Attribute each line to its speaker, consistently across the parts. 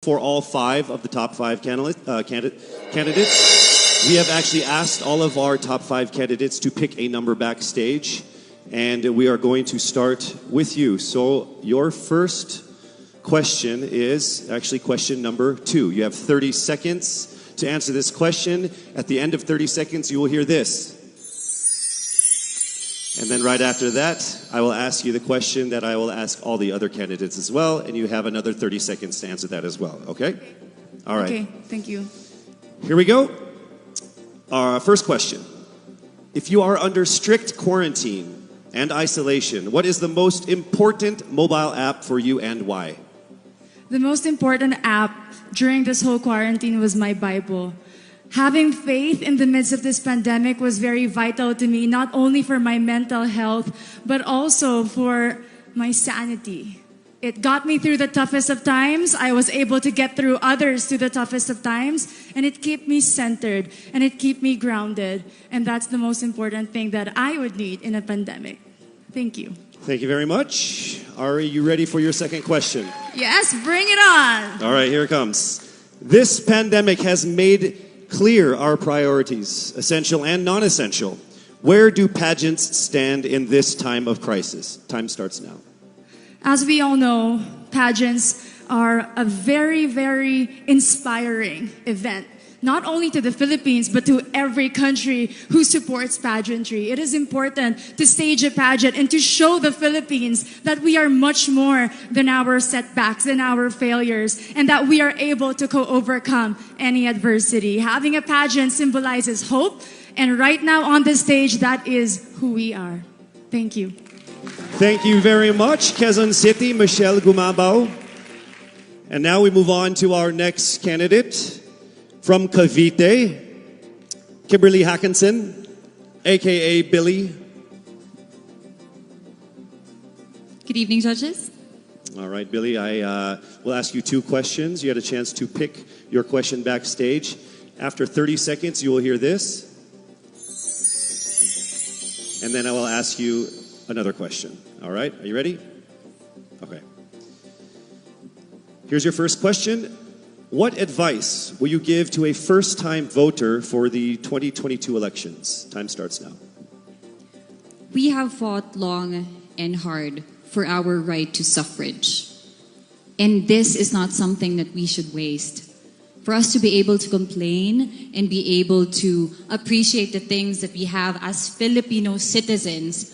Speaker 1: For all 5 of the top 5 candidates, we have actually asked all of our top 5 candidates to pick a number backstage, and we are going to start with you. So your first question is actually question number 2. You have 30 seconds to answer this question. At the end of 30 seconds, you will hear this. And then right after that, I will ask you the question that I will ask all the other candidates as well, and you have another 30 seconds to answer that as well, okay? All right.
Speaker 2: Okay, thank you.
Speaker 1: Here we go. Our first question. If you are under strict quarantine and isolation, what is the most important mobile app for you and why?
Speaker 2: The most important app during this whole quarantine was my Bible. Having faith in the midst of this pandemic was very vital to me, not only for my mental health, but also for my sanity. It got me through the toughest of times. I was able to get through others to the toughest of times, and it kept me centered, and it kept me grounded. And that's the most important thing that I would need in a pandemic. Thank you.
Speaker 1: Thank you very much. Are you ready for your second question?
Speaker 2: Yes, bring it on.
Speaker 1: All right, here it comes. This pandemic has made clear our priorities, essential and non-essential. Where do pageants stand in this time of crisis? Time starts now.
Speaker 2: As we all know, pageants are a very, very inspiring event, not only to the Philippines, but to every country who supports pageantry. It is important to stage a pageant and to show the Philippines that we are much more than our setbacks, than our failures, and that we are able to overcome any adversity. Having a pageant symbolizes hope, and right now on the stage, that is who we are. Thank you.
Speaker 1: Thank you very much, Quezon City, Michelle Gumabao. And now we move on to our next candidate. From Cavite, Kimberly Hackinson, a.k.a. Billy.
Speaker 3: Good evening, judges.
Speaker 1: All right, Billy, I will ask you 2 questions. You had a chance to pick your question backstage. After 30 seconds, you will hear this. And then I will ask you another question. All right, are you ready? Okay. Here's your first question. What advice will you give to a first-time voter for the 2022 elections? Time starts now.
Speaker 3: We have fought long and hard for our right to suffrage. And this is not something that we should waste. For us to be able to complain and be able to appreciate the things that we have as Filipino citizens,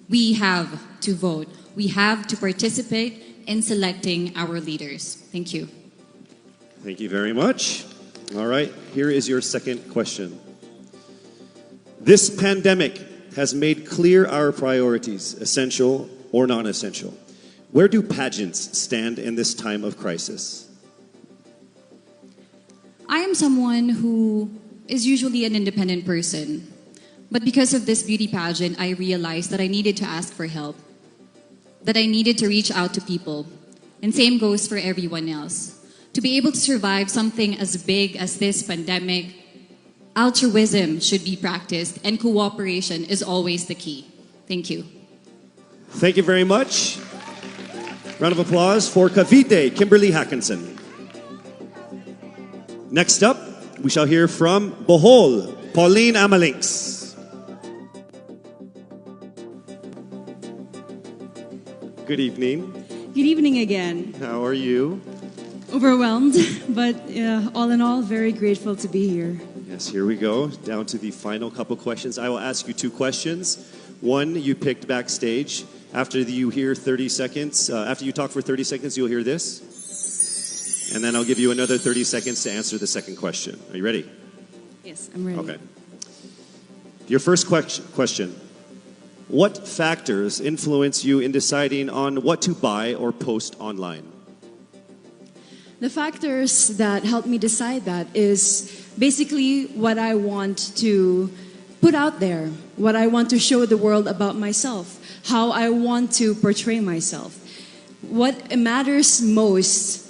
Speaker 3: we have to vote. We have to participate in selecting our leaders. Thank you.
Speaker 1: Thank you very much. All right, here is your second question. This pandemic has made clear our priorities, essential or non-essential. Where do pageants stand in this time of crisis?
Speaker 3: I am someone who is usually an independent person. But because of this beauty pageant, I realized that I needed to ask for help, that I needed to reach out to people. And same goes for everyone else. To be able to survive something as big as this pandemic, altruism should be practiced and cooperation is always the key. Thank you.
Speaker 1: Thank you very much. Round of applause for Cavite, Kimberly Hackinson. Next up, we shall hear from Bohol, Pauline Amalinks. Good evening.
Speaker 4: Good evening again.
Speaker 1: How are you?
Speaker 4: Overwhelmed, but all in all, very grateful to be here.
Speaker 1: Yes, here we go. Down to the final couple questions. I will ask you 2 questions. One, you picked backstage. After you hear 30 seconds, after you talk for 30 seconds, you'll hear this. And then I'll give you another 30 seconds to answer the second question. Are you ready?
Speaker 4: Yes, I'm ready.
Speaker 1: Okay. Your first question. What factors influence you in deciding on what to buy or post online?
Speaker 4: The factors that help me decide that is basically what I want to put out there, what I want to show the world about myself, how I want to portray myself. What matters most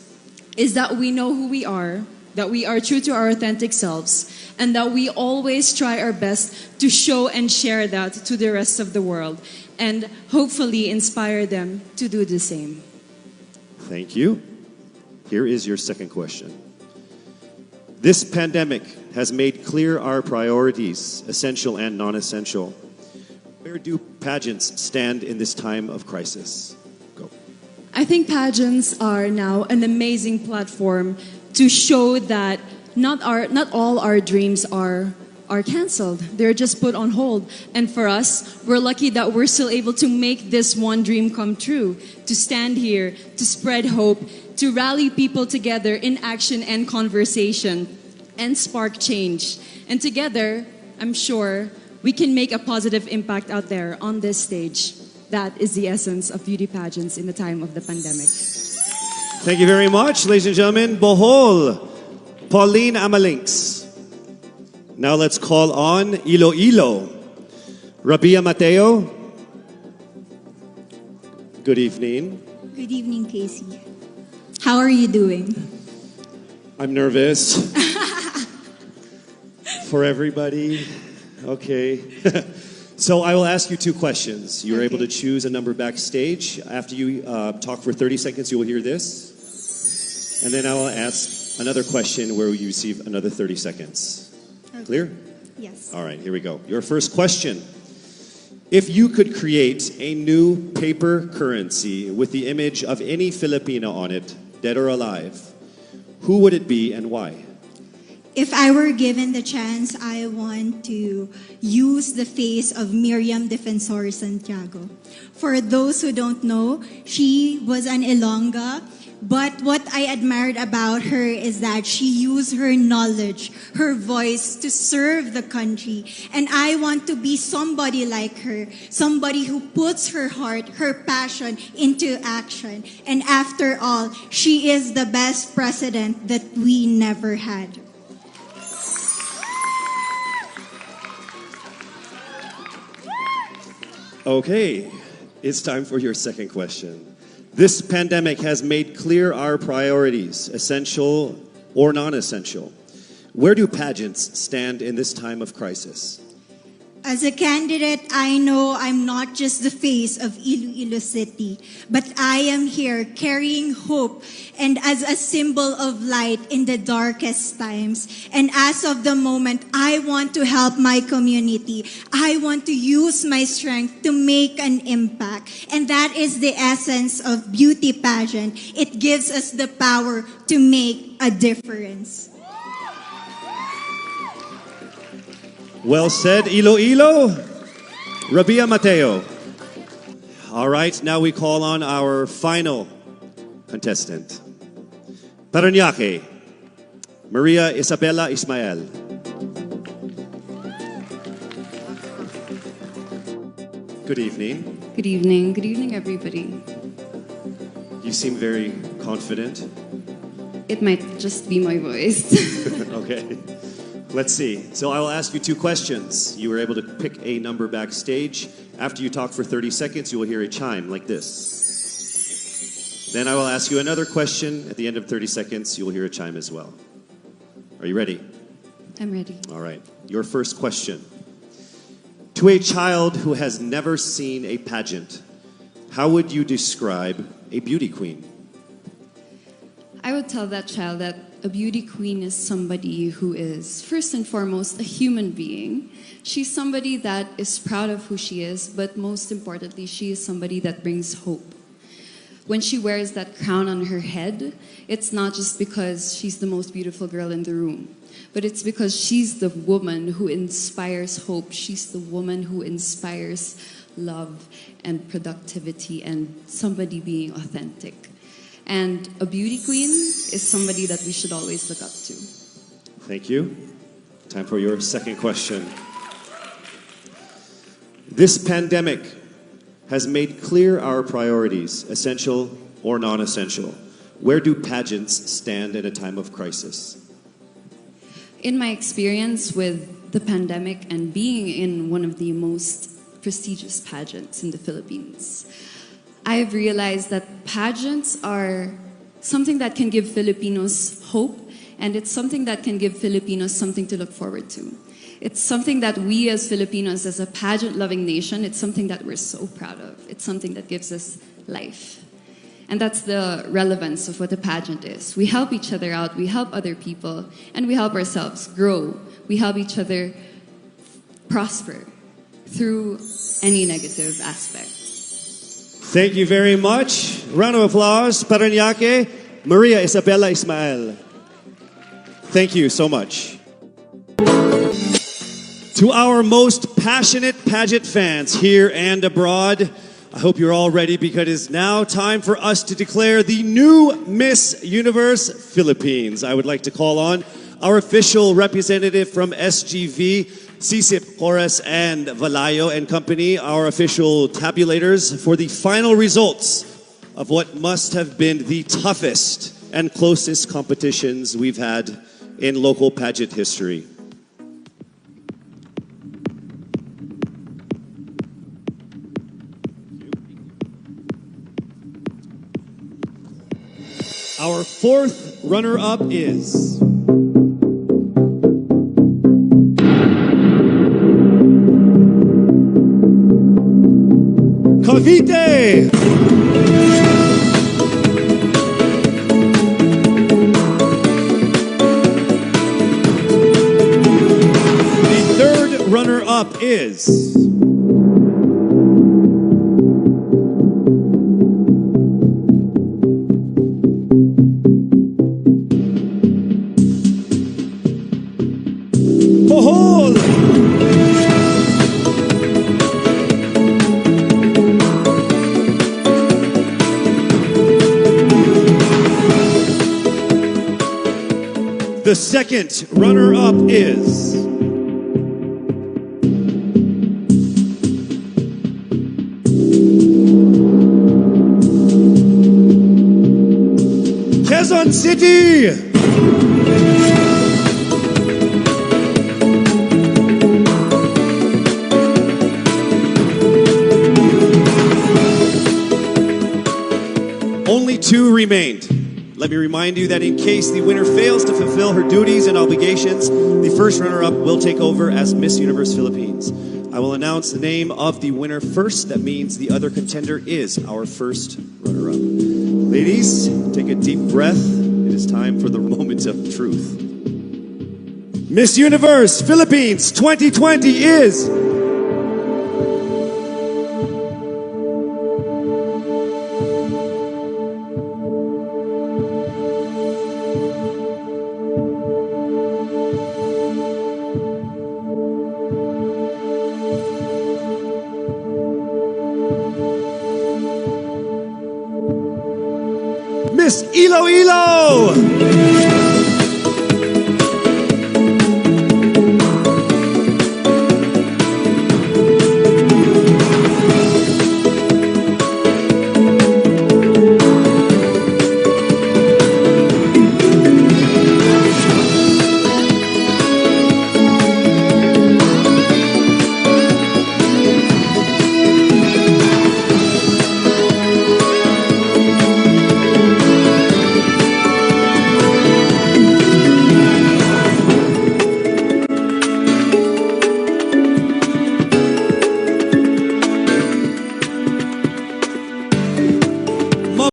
Speaker 4: is that we know who we are, that we are true to our authentic selves, and that we always try our best to show and share that to the rest of the world, and hopefully inspire them to do the same.
Speaker 1: Thank you. Here is your second question. This pandemic has made clear our priorities, essential and non-essential. Where do pageants stand in this time of crisis? Go.
Speaker 4: I think pageants are now an amazing platform to show that not all our dreams are canceled. They're just put on hold. And for us, we're lucky that we're still able to make this one dream come true, to stand here, to spread hope, to rally people together in action and conversation, and spark change. And together, I'm sure, we can make a positive impact out there on this stage. That is the essence of beauty pageants in the time of the pandemic.
Speaker 1: Thank you very much, ladies and gentlemen. Bohol, Pauline Amalinks. Now let's call on Iloilo, Rabia Mateo. Good evening.
Speaker 5: Good evening, Casey. How are you doing?
Speaker 1: I'm nervous. For everybody. Okay. So I will ask you two questions. You're able to choose a number backstage. After you talk for 30 seconds, you will hear this. And then I will ask another question where you receive another 30 seconds.
Speaker 5: Okay.
Speaker 1: Clear?
Speaker 5: Yes.
Speaker 1: All right, here we go. Your first question. If you could create a new paper currency with the image of any Filipino on it, dead or alive, who would it be and why?
Speaker 5: If I were given the chance, I want to use the face of Miriam Defensor Santiago. For those who don't know, she was an Ilongga, but what I admired about her is that she used her knowledge, her voice to serve the country. And I want to be somebody like her, somebody who puts her heart, her passion into action. And after all, she is the best president that we never had.
Speaker 1: Okay, it's time for your second question. This pandemic has made clear our priorities, essential or non-essential. Where do pageants stand in this time of crisis?
Speaker 5: As a candidate, I know I'm not just the face of Iloilo City, but I am here carrying hope and as a symbol of light in the darkest times. And as of the moment, I want to help my community. I want to use my strength to make an impact. And that is the essence of beauty pageant. It gives us the power to make a difference.
Speaker 1: Well said, Iloilo. Rabia Mateo. All right, now we call on our final contestant. Parañaque, Maria Isabella Ismael. Good evening.
Speaker 6: Good evening. Good evening, everybody.
Speaker 1: You seem very confident.
Speaker 6: It might just be my voice.
Speaker 1: Okay. Let's see. So I will ask you two questions. You were able to pick a number backstage. After you talk for 30 seconds, you will hear a chime like this. Then I will ask you another question. At the end of 30 seconds, you will hear a chime as well. Are you ready?
Speaker 6: I'm ready.
Speaker 1: All right. Your first question. To a child who has never seen a pageant, how would you describe a beauty queen?
Speaker 6: I would tell that child that a beauty queen is somebody who is, first and foremost, a human being. She's somebody that is proud of who she is, but most importantly, she is somebody that brings hope. When she wears that crown on her head, it's not just because she's the most beautiful girl in the room, but it's because she's the woman who inspires hope. She's the woman who inspires love and productivity and somebody being authentic. And a beauty queen is somebody that we should always look up to.
Speaker 1: Thank you. Time for your second question. This pandemic has made clear our priorities, essential or non-essential. Where do pageants stand at a time of crisis?
Speaker 6: In my experience with the pandemic and being in one of the most prestigious pageants in the Philippines, I have realized that pageants are something that can give Filipinos hope, and it's something that can give Filipinos something to look forward to. It's something that we as Filipinos, as a pageant-loving nation, it's something that we're so proud of. It's something that gives us life. And that's the relevance of what a pageant is. We help each other out, we help other people, and we help ourselves grow. We help each other prosper through any negative aspect.
Speaker 1: Thank you very much. Round of applause, Paranaque, Maria Isabella Ismael. Thank you so much. To our most passionate pageant fans here and abroad, I hope you're all ready because it is now time for us to declare the new Miss Universe Philippines. I would like to call on our official representative from SGV, Sisip, Horace, and Valayo and Company, our official tabulators for the final results of what must have been the toughest and closest competitions we've had in local pageant history. Our fourth runner-up is Cavite. The third runner-up is Bohol. The second runner-up is Quezon City. Only two remained. Let me remind you that in case the winner fails to fulfill her duties and obligations, the first runner-up will take over as Miss Universe Philippines. I will announce the name of the winner first. That means the other contender is our first runner-up. Ladies, take a deep breath. It is time for the moment of truth. Miss Universe Philippines 2020 is Miss Iloilo!